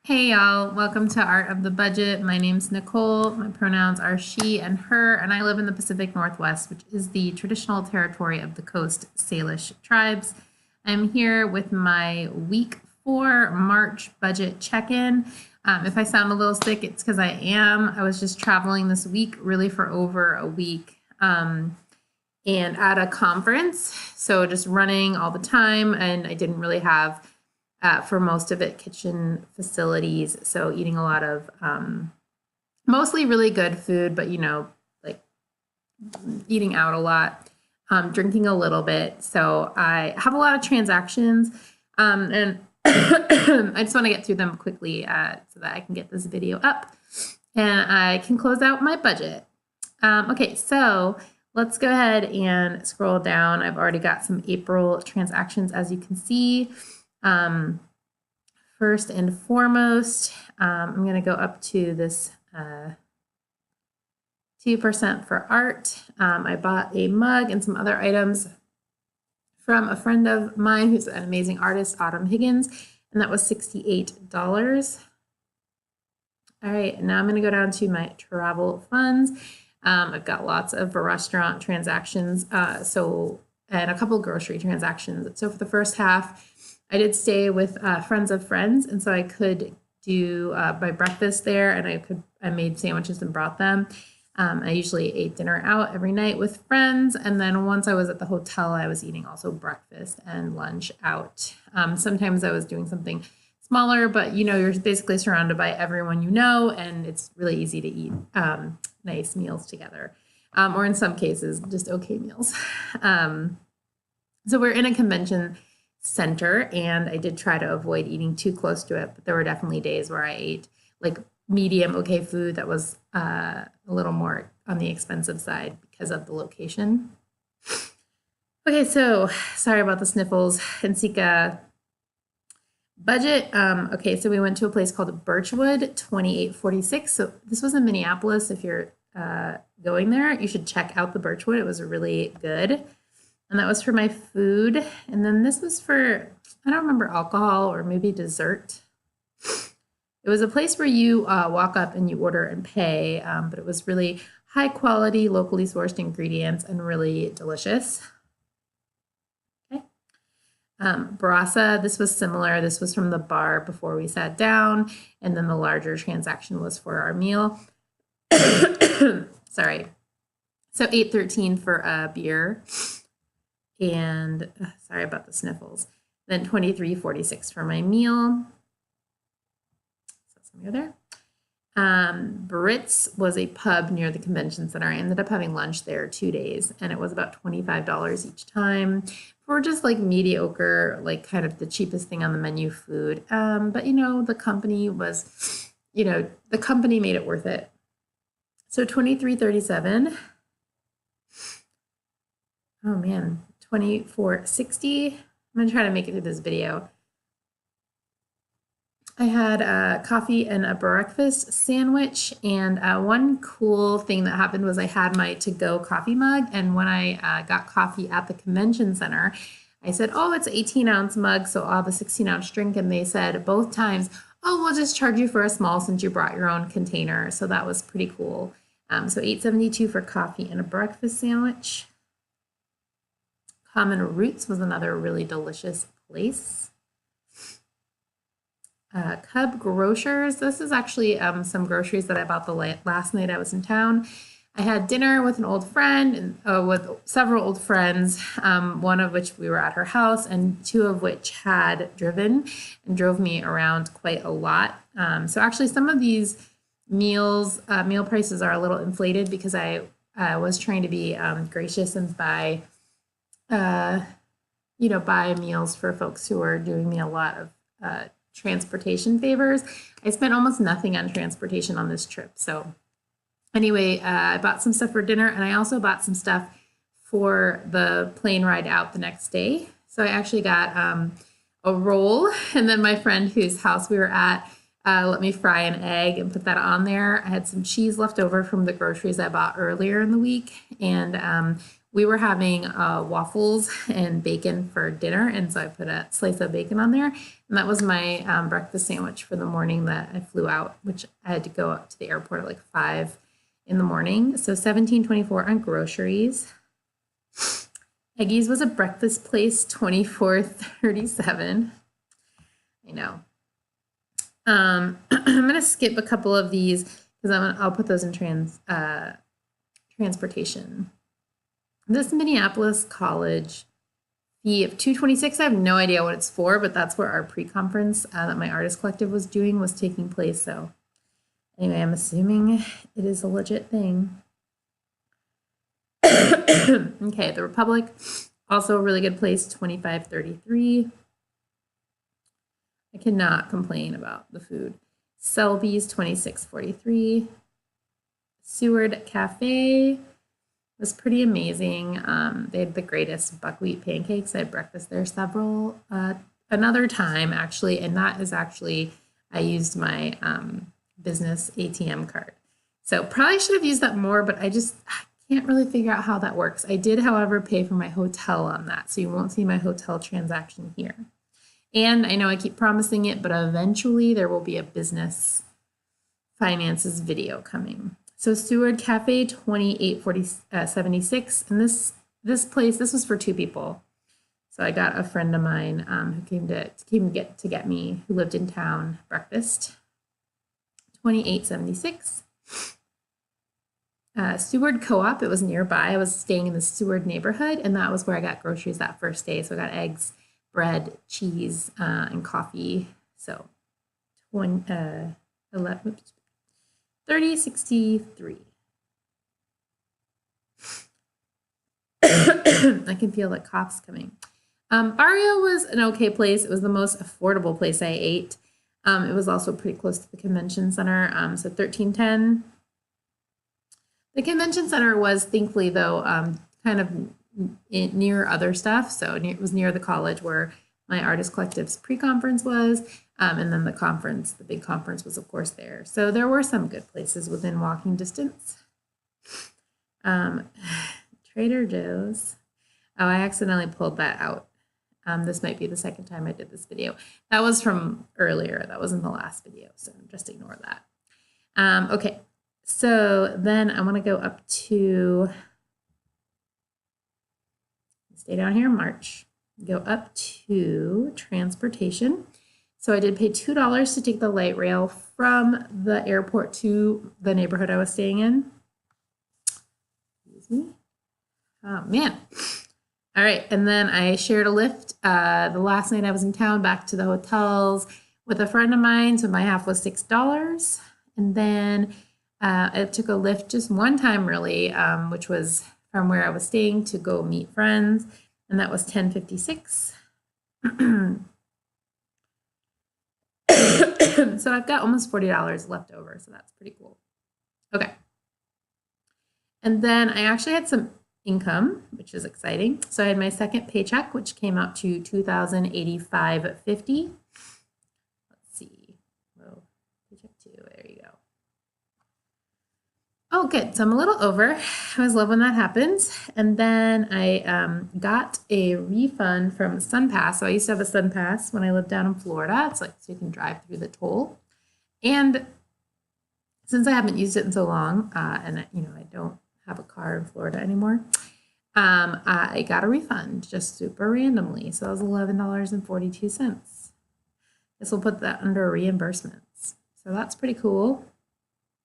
Hey y'all, welcome to Art of the Budget. My name's Nicole. My pronouns are she and her, and I live in the Pacific Northwest, which is the traditional territory of the Coast Salish tribes. I'm here with my week 4 March budget check-in. If I sound a little sick, it's because I am. I was just traveling this week, really for over a week, and at a conference. So just running all the time, and I didn't really have for most of it, kitchen facilities. So eating a lot of mostly really good food, but like eating out a lot, drinking a little bit. So I have a lot of transactions, and I just want to get through them quickly so that I can get this video up and I can close out my budget. Okay, so let's go ahead and scroll down. I've already got some April transactions, as you can see. First and foremost, I'm going to go up to this 2% for art. I bought a mug and some other items from a friend of mine who's an amazing artist, Autumn Higgins, and that was $68. All right, now I'm going to go down to my travel funds. I've got lots of restaurant transactions, and a couple grocery transactions. So for the first half, I did stay with friends of friends, and so I could do my breakfast there, and I made sandwiches and brought them. I usually ate dinner out every night with friends, and then once I was at the hotel, I was eating also breakfast and lunch out. Sometimes I was doing something smaller, but you're basically surrounded by everyone and it's really easy to eat nice meals together, or in some cases, just okay meals. So we're in a convention center, and I did try to avoid eating too close to it, but there were definitely days where I ate like medium okay food that was a little more on the expensive side because of the location. Okay, so sorry about the sniffles. Ensika budget. Okay, so we went to a place called Birchwood, 2846. So this was in Minneapolis. If you're going there, you should check out the Birchwood. It was really good. And that was for my food. And then this was for, I don't remember, alcohol or maybe dessert. It was a place where you walk up and you order and pay, but it was really high quality, locally sourced ingredients and really delicious. Okay. Barasa, this was similar. This was from the bar before we sat down. And then the larger transaction was for our meal. Sorry. So $8.13 for a beer. And sorry about the sniffles. Then $23.46 for my meal. So somewhere there. Brits was a pub near the convention center. I ended up having lunch there 2 days, and it was about $25 each time for just like mediocre, like kind of the cheapest thing on the menu food. But the company was, the company made it worth it. So $23.37. Oh man. $24.60. I'm going to try to make it through this video. I had coffee and a breakfast sandwich, and one cool thing that happened was I had my to-go coffee mug, and when I got coffee at the convention center, I said, oh, it's an 18-ounce mug, so I'll have a 16-ounce drink, and they said both times, oh, we'll just charge you for a small since you brought your own container, so that was pretty cool. So $8.72 for coffee and a breakfast sandwich. Common Roots was another really delicious place. Cub Grocers. This is actually some groceries that I bought the last night I was in town. I had dinner with an old friend and with several old friends, one of which we were at her house and two of which had driven and drove me around quite a lot. So actually some of these meal prices are a little inflated because I was trying to be gracious and buy meals for folks who are doing me a lot of transportation favors. I spent almost nothing on transportation on this trip. So anyway, I bought some stuff for dinner, and I also bought some stuff for the plane ride out the next day. So I actually got a roll, and then my friend whose house we were at let me fry an egg and put that on there. I had some cheese left over from the groceries I bought earlier in the week, and we were having waffles and bacon for dinner, and so I put a slice of bacon on there. And And that was my breakfast sandwich for the morning that I flew out, which I had to go up to the airport at like 5 in the morning. So $17.24 on groceries. Eggy's was a breakfast place, $24.37. I know. I'm gonna skip a couple of these because I'll put those in transportation. This Minneapolis college fee of $226. I have no idea what it's for, but that's where our pre-conference that my artist collective was doing was taking place. So anyway, I'm assuming it is a legit thing. Okay, the Republic, also a really good place, $25.33. I cannot complain about the food. Selby's, $26.43. Seward Cafe was pretty amazing. They had the greatest buckwheat pancakes. I had breakfast there another time, actually, and that is actually, I used my business ATM card. So probably should have used that more, but I can't really figure out how that works. I did, however, pay for my hotel on that, so you won't see my hotel transaction here. And I know I keep promising it, but eventually there will be a business finances video coming. So Seward Cafe, $28.76, and this place, this was for 2 people. So I got a friend of mine who came to get me, who lived in town, breakfast, $28.76. Seward Co-op, it was nearby. I was staying in the Seward neighborhood, and that was where I got groceries that first day. So I got eggs, bread, cheese, and coffee. So $30.63. I can feel that cough's coming. Barrio was an okay place. It was the most affordable place I ate. It was also pretty close to the convention center. So $13.10. The convention center was, thankfully, though, kind of near other stuff. So it was near the college where my artist collective's pre-conference was. And then the big conference was, of course, there. So there were some good places within walking distance. Trader Joe's. Oh, I accidentally pulled that out. This might be the second time I did this video. That was from earlier. That wasn't the last video, so just ignore that. Okay, so then I want to go up to, stay down here in March, go up to transportation. So I did pay $2 to take the light rail from the airport to the neighborhood I was staying in. Excuse me. Oh, man. All right, and then I shared a Lyft the last night I was in town back to the hotels with a friend of mine, so my half was $6. And then I took a Lyft just one time, really, which was from where I was staying to go meet friends, and that was $10.56. So I've got almost $40 left over, so that's pretty cool. Okay. And then I actually had some income, which is exciting. So I had my second paycheck, which came out to $2,085.50. Let's see. Whoa, paycheck 2. There you go. Oh, good. So I'm a little over. I always love when that happens. And then I got a refund from SunPass. So I used to have a SunPass when I lived down in Florida. It's like so you can drive through the toll. And since I haven't used it in so long, and I don't have a car in Florida anymore, I got a refund just super randomly. So that was $11.42. This will put that under reimbursements. So that's pretty cool.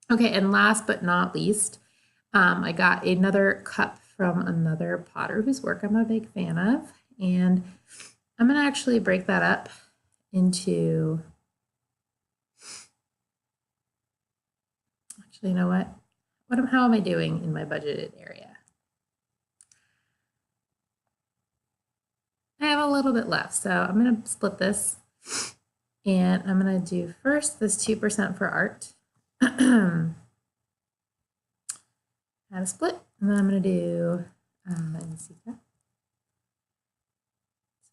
Okay, and last but not least, I got another cup from another potter whose work I'm a big fan of. And I'm going to actually break that up into, actually, you know what? How am I doing in my budgeted area? I have a little bit left, so I'm going to split this. And I'm going to do first this 2% for art. Add a split, and then I'm going to do so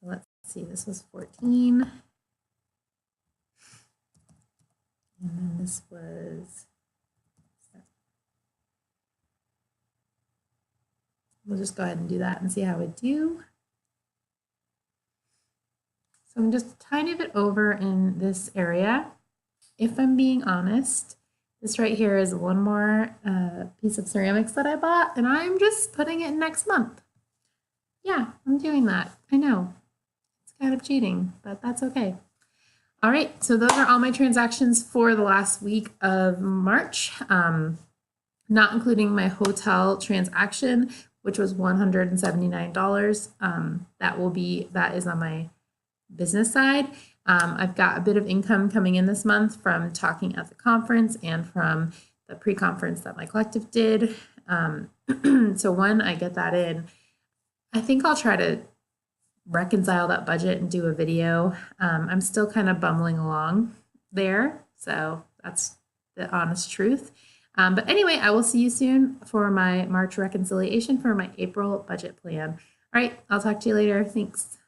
let's see, this was 14, and then this was, we'll just go ahead and do that and see how we do. So I'm just a tiny bit over in this area. If I'm being honest, this right here is one more piece of ceramics that I bought, and I'm just putting it in next month. Yeah, I'm doing that. I know. It's kind of cheating, but that's okay. All right, so those are all my transactions for the last week of March, not including my hotel transaction, which was $179. That is on my business side. I've got a bit of income coming in this month from talking at the conference and from the pre-conference that my collective did. So when I get that in, I think I'll try to reconcile that budget and do a video. I'm still kind of bumbling along there, so that's the honest truth. But anyway, I will see you soon for my March reconciliation for my April budget plan. All right, I'll talk to you later. Thanks.